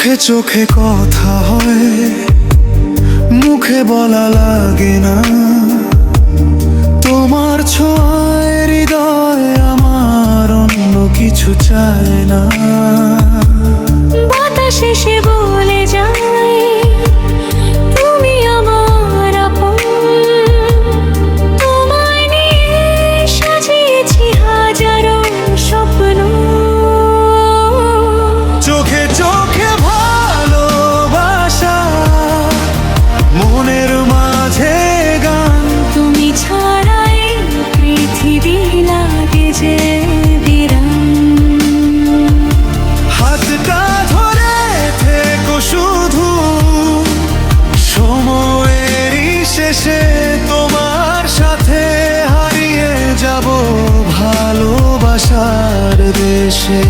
চোখে চোখে কথা হয়, মুখে বলা লাগে না। তোমার ছোঁয়ায় হৃদয় আমার অন্য কিছু চায় না। বাতাস এসে বলে যায় তুমি আমার আপন। তোমায় নিয়ে সাজিয়েছি হাজারো স্বপ্ন। চোখে চোখে ভালোবাসা, মনের মাঝে গান। তুমি ছাড়াই পৃথিবী লাগে যে বিরান। হাতটা ধরে থেকো শুধু, সময়েরই শেষে তোমার সাথে হারিয়ে যাব ভালোবাসার দেশে।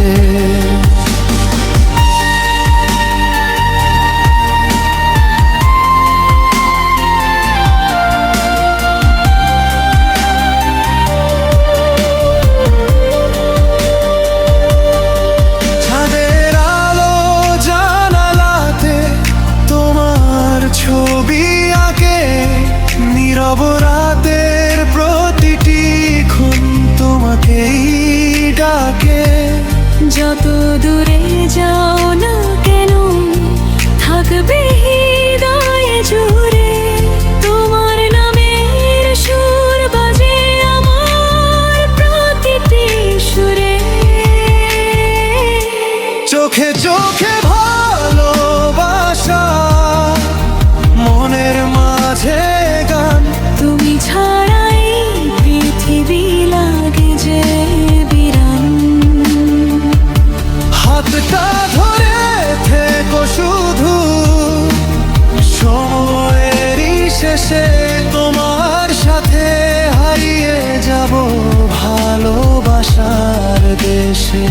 ছবি আঁকে নীরব রাতের প্রতিটি ক্ষণ তোমাকেই ডাকে। যত দূরে যাও না কেন থাকবে হৃদয়ে জুড়ে। তোমার নামের সুর বাজে আমার প্রতিটি সুরে। চোখে চোখে ভালোবাসা, মনের মাঝে গান। তুমি ছাড়াই পৃথিবী লাগে যে বিরান। হাতটা ধরে থেকো শুধু, সময়েরই শেষে তোমার সাথে হারিয়ে যাব ভালোবাসার দেশে।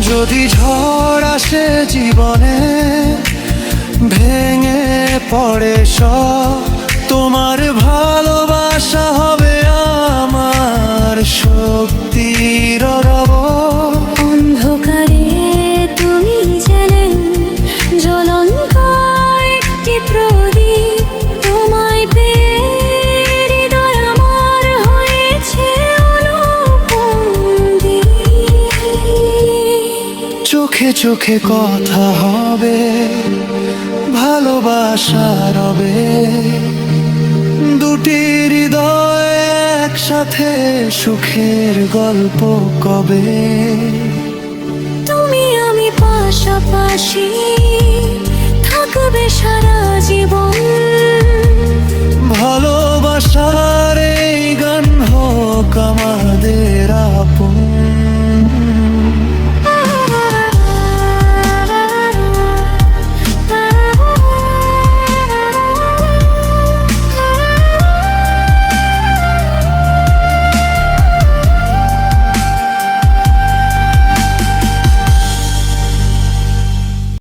যদি ঝড় আসে জীবনে, ভেঙে পড়ে সব, তোমার ভালোবাসা হবে আমার শক্তির রব। অন্ধকারে তুমি জেলে জ্বলন্ত একটি প্রদীপ। তোমায় পেয়ে হৃদয় আমার হয়েছে অনুবন্দী। চোখে চোখে কথা হবে, ভালোবাসা রবে, দুটি হৃদয় একসাথে সুখের গল্প কবে। তুমি আমি পাশাপাশি থাকবে সারা জীবন। ভালোবাসার এই গান হোক আমার